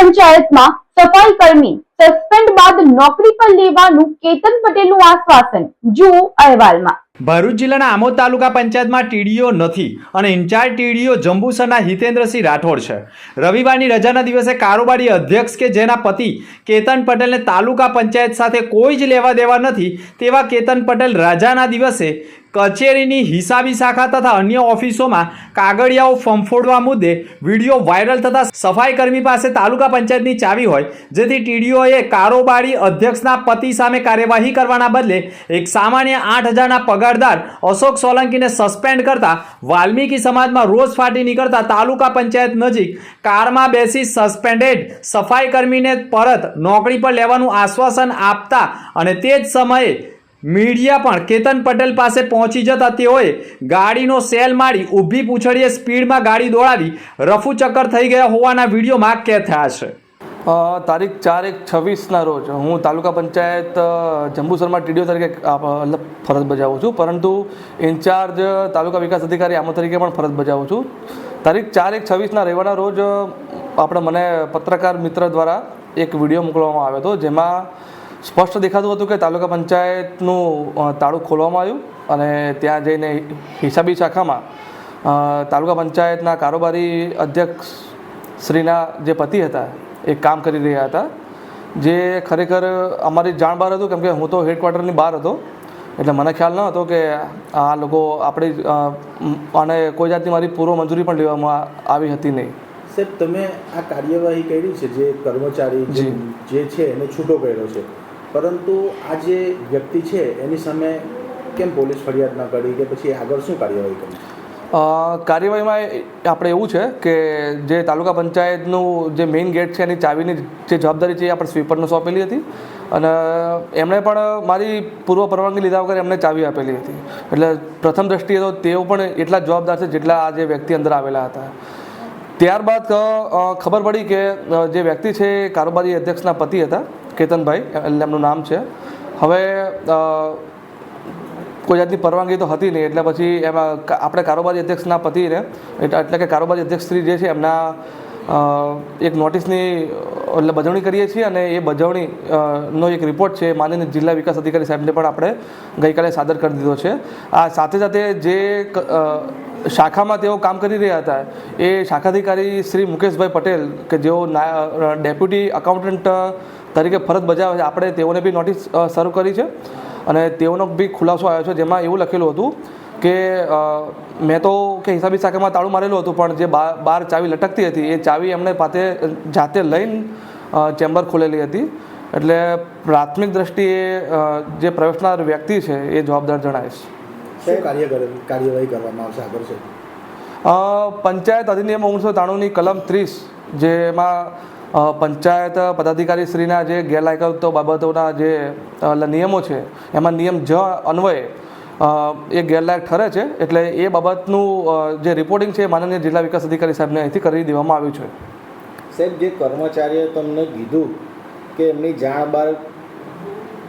પંચાયતમાં સફાઈ કર્મી સસ્પેન્ડ બાદ નોકરી પર લેવાનું કેતન પટેલનું આશ્વાસન, જુઓ અહેવાલમાં। ભરૂચ જિલ્લાના આમોદ તાલુકા પંચાયતમાં ટીડીઓ નથી અને ઇન્ચાર્જ ટીડીઓ જંબુસરના હિતેન્દ્રસિંહ રાઠોડ છે। રવિવારની રજાના દિવસે કારોબારી અધ્યક્ષ કે જેના પતિ કેતન પટેલને તાલુકા પંચાયત સાથે કોઈ જ લેવા દેવા નથી તેવા કેતન પટેલ રજાના દિવસે કચેરીની હિસાબી શાખા તથા અન્ય ઓફિસોમાં કાગળિયાઓ ફંફોડવા મુદ્દે વિડીયો વાયરલ થતા સફાઈ કર્મી પાસે તાલુકા પંચાયતની ચાવી હોય, જેથી ટીડીઓએ કારોબારી અધ્યક્ષના પતિ સામે કાર્યવાહી કરવાના બદલે એક સામાન્ય 8,000ના પગારદાર અશોક સોલંકીને સસ્પેન્ડ કરતા વાલ્મીકી સમાજમાં રોષ ફાટી નીકળતા તાલુકા પંચાયત નજીક કારમાં બેસી સસ્પેન્ડેડ સફાઈ કર્મીને પરત નોકરી પર લેવાનું આશ્વાસન આપતા અને તે જ સમયે મીડિયા પણ કેતન પટેલ પાસે પહોંચી જતા તેઓએ ગાડીનો સેલ મારી ઊભી પૂંછડીએ સ્પીડમાં ગાડી દોડાવી રફુ ચક્કર થઈ ગયા હોવાના વિડીયોમાં કેદ થયા છે। તારીખ 4/1/26ના રોજ હું તાલુકા પંચાયત જંબુસરમાં ટીડીઓ તરીકે ફરજ બજાવું છું, પરંતુ ઇન્ચાર્જ તાલુકા વિકાસ અધિકારી આમોદ તરીકે પણ ફરજ બજાવું છું। તારીખ 4/1/26ના રવિવારના રોજ મને પત્રકાર મિત્ર દ્વારા એક વિડીયો મોકલવામાં આવ્યો હતો, જેમાં સ્પષ્ટ દેખાતું હતું કે તાલુકા પંચાયતનું તાળું ખોલવામાં આવ્યું અને ત્યાં જઈને હિસાબી શાખામાં તાલુકા પંચાયતના કારોબારી અધ્યક્ષ શ્રીના જે પતિ હતા એ કામ કરી રહ્યા હતા, જે ખરેખર અમારી જાણ બહાર હતું, કેમ કે હું તો હેડક્વાર્ટરની બહાર હતો, એટલે મને ખ્યાલ ન હતો કે આ લોકો આપણી અને કોઈ જાતની મારી પૂર્વ મંજૂરી પણ લેવામાં આવી હતી નહીં। સાહેબ, તમે આ કાર્યવાહી કરી છે, જે કર્મચારી જે છે એને છૂટો કર્યો છે, પરંતુ આ જે વ્યક્તિ છે એની સામે કેમ પોલીસ ફરિયાદ ન કરી કે પછી આગળ શું કાર્યવાહી કરી? કાર્યવાહીમાં આપણે એવું છે કે જે તાલુકા પંચાયતનું જે મેઇન ગેટ છે એની ચાવીની જે જવાબદારી છે એ આપણે સ્વીપરને સોંપેલી હતી અને એમણે પણ મારી પૂર્વ પરવાનગી લીધા વગર એમને ચાવી આપેલી હતી, એટલે પ્રથમ દ્રષ્ટિએ તો તેઓ પણ એટલા જ જવાબદાર છે જેટલા આ જે વ્યક્તિ અંદર આવેલા હતા। ત્યારબાદ ખબર પડી કે જે વ્યક્તિ છે એ કારોબારી અધ્યક્ષના પતિ હતા, કેતનભાઈ એમનું નામ છે। હવે કોઈ જાતની પરવાનગી તો હતી નહીં, એટલે પછી એમાં આપણે કારોબારી અધ્યક્ષના પતિને એટલે કે કારોબારી અધ્યક્ષ શ્રી જે છે એમના એક નોટિસની બજવણી કરીએ છીએ અને એ બજવણીનો એક રિપોર્ટ છે માનનીય જિલ્લા વિકાસ અધિકારી સાહેબને પણ આપણે ગઈકાલે સાદર કરી દીધો છે। આ સાથે સાથે જે શાખામાં તેઓ કામ કરી રહ્યા હતા એ શાખાધિકારી શ્રી મુકેશભાઈ પટેલ કે જેઓ ડેપ્યુટી એકાઉન્ટન્ટ તરીકે ફરજ બજાવે છે, આપણે તેઓને બી નોટિસ શરૂ કરી છે અને તેઓનો બી ખુલાસો આવ્યો છે, જેમાં એવું લખેલું હતું કે મેં તો કે હિસાબી શાખામાં તાળું મારેલું હતું, પણ જે બહાર ચાવી લટકતી હતી એ ચાવી એમણે જાતે લઈને ચેમ્બર ખોલેલી હતી, એટલે પ્રાથમિક દ્રષ્ટિએ જે પ્રવેશનાર વ્યક્તિ છે એ જવાબદાર જણાય છે। શું કાર્યવાહી કરવામાં આવશે આગળ છે? પંચાયત અધિનિયમ 1993ની કલમ 30, જેમાં પંચાયત પદાધિકારી શ્રીના જે ગેરલાયકાતો બાબતોના જે નિયમો છે એમાં નિયમ જ અન્વયે એ ગેરલાયક ઠરે છે, એટલે એ બાબતનું જે રિપોર્ટિંગ છે એ માનનીય જિલ્લા વિકાસ અધિકારી સાહેબને અહીંથી કરી દેવામાં આવ્યું છે। સાહેબ, જે કર્મચારીએ તમને કીધું કે એમની જાણ બહાર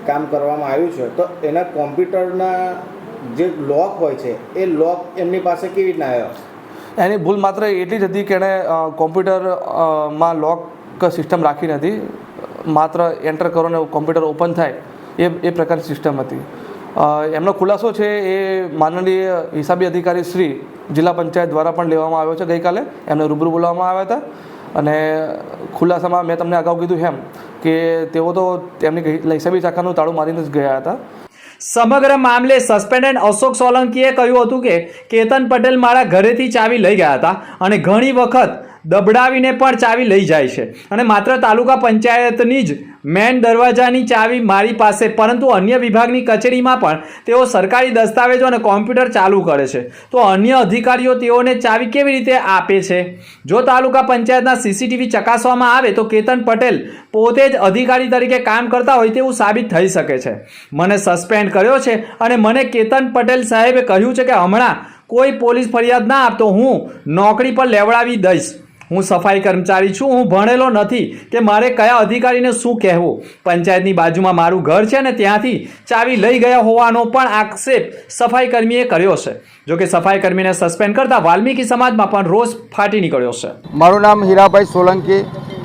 કામ કરવામાં આવ્યું છે, તો એના કોમ્પ્યુટરના જે લોક હોય છે એ લોક એમની પાસે કેવી રીતના આવ્યો? એની ભૂલ માત્ર એટલી જ હતી કે એણે કોમ્પ્યુટરમાં લોક સિસ્ટમ રાખી નથી, માત્ર એન્ટર કરો ને કોમ્પ્યુટર ઓપન થાય એ પ્રકારની સિસ્ટમ હતી। એમનો ખુલાસો છે એ માનનીય હિસાબી અધિકારી શ્રી જિલ્લા પંચાયત દ્વારા પણ લેવામાં આવ્યો છે। ગઈકાલે એમને રૂબરૂ બોલાવવામાં આવ્યા હતા અને ખુલાસામાં મેં તમને અગાઉ કીધું એમ કે તેઓ તો તેમની હિસાબી શાખાનું તાળું મારીને જ ગયા હતા। સમગ્ર મામલે સસ્પેન્ડેડ અશોક સોલંકીએ કહ્યું હતું કે કેતન પટેલ મારા ઘરેથી ચાવી લઈ ગયા હતા અને ઘણી વખત દબડાવીને પણ ચાવી લઈ જાય છે અને માત્ર તાલુકા પંચાયતની જ મેન દરવાજાની ચાવી મારી પાસે, પરંતુ અન્ય વિભાગની કચેરીમાં પણ તેઓ સરકારી દસ્તાવેજો અને કોમ્પ્યુટર ચાલુ કરે છે, તો અન્ય અધિકારીઓ તેઓને ચાવી કેવી રીતે આપે છે? જો તાલુકા પંચાયતના સીસીટીવી ચકાસવામાં આવે તો કેતન પટેલ પોતે જ અધિકારી તરીકે કામ કરતા હોય તેવું સાબિત થઈ શકે છે। મને સસ્પેન્ડ કર્યો છે અને મને કેતન પટેલ સાહેબે કહ્યું છે કે હમણાં કોઈ પોલીસ ફરિયાદ ના આપતો હું નોકરી પર લેવડાવી દઈશ। હું સફાઈ કર્મચારી છું, હું ભણેલો નથી કે મારે કયા અધિકારીને શું કહેવું। પંચાયતની બાજુમાં મારું ઘર છે અને ત્યાંથી ચાવી લઈ ગયા હોવાનો પણ આક્ષેપ સફાઈ કર્મીએ કર્યો છે। જોકે સફાઈ કર્મીને સસ્પેન્ડ કરતા વાલ્મીકી સમાજમાં પણ રોષ ફાટી નીકળ્યો છે। મારું નામ હીરાભાઈ સોલંકી,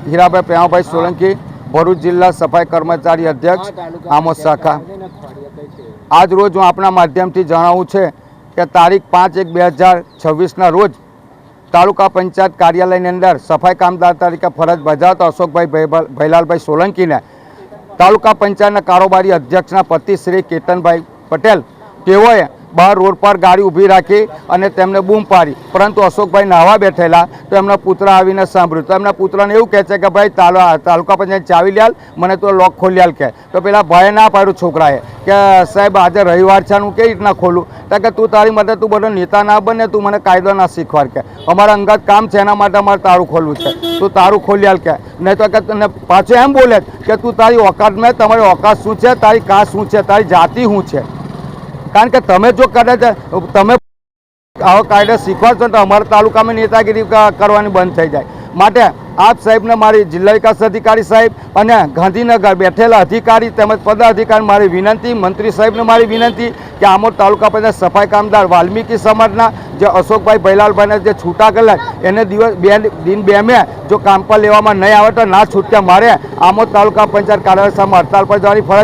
હીરાભાઈ પ્રેમાભાઈ સોલંકી, ભરૂચ જિલ્લા સફાઈ કર્મચારી અધ્યક્ષ, આમોદ શાખા. આજ રોજ હું આપણા માધ્યમથી જણાવું છે કે તારીખ 5/1/2026ના રોજ તાલુકા પંચાયત કાર્યાલયની અંદર સફાઈ કામદાર તરીકે ફરજ બજાવતા અશોકભાઈ ભૈલાલભાઈ સોલંકીને તાલુકા પંચાયતના કારોબારી અધ્યક્ષના પતિ શ્રી કેતનભાઈ પટેલ તેઓએ બહાર રોડ પર ગાડી ઊભી રાખી અને તેમને બૂમ પાડી, પરંતુ અશોકભાઈ નાહવા બેઠેલા તો એમના પુત્ર આવીને સાંભળ્યું. તો એમના પુત્રને એવું કહે છે કે ભાઈ તાલુકા પંચાયત ચાવી લ્યાલ, મને તો લોક ખોલી આલ કે. તો પેલા ભાઈએ ના પાડ્યું છોકરાએ કે સાહેબ આજે રવિવાર છે, હું કેવી રીતના ખોલું? તો કે તું તારી માટે તું બધો નેતા ના બને, તું મને કાયદો ના શીખવાડ કે. અમારા અંગત કામ છે, એના માટે અમારે તારું ખોલવું છે, તું તારું ખોલી આલ કે. નહીં તો કે તને પાછું એમ બોલે કે તું તારી ઓકાત મેં, તમારી ઓકાત શું છે, તારી કાસ્ટ શું છે, તારી જાતિ શું છે. કારણ કે તમે જો કદાચ તમે આવો કાયદો શીખવાડશો તો અમારા તાલુકામાં નેતાગીરી કરવાની બંધ થઈ જાય. માટે આપ સાહેબને મારી જિલ્લા વિકાસ અધિકારી સાહેબ અને ગાંધીનગર બેઠેલા અધિકારી તેમજ પદાધિકારી મારી વિનંતી, મંત્રી સાહેબને મારી વિનંતી કે આમોદ તાલુકા પંચાયત સફાઈ કામદાર વાલ્મીકી સમાજના જે અશોકભાઈ ભૈલાલભાઈને જે છૂટા કરેલા એને દિન 2 મે જો કામ પર લેવામાં નહીં આવે તો ના છૂટકે મારે આમોદ તાલુકા પંચાયત કાર્યાલય સામે હડતાલ પર જવાની ફરજ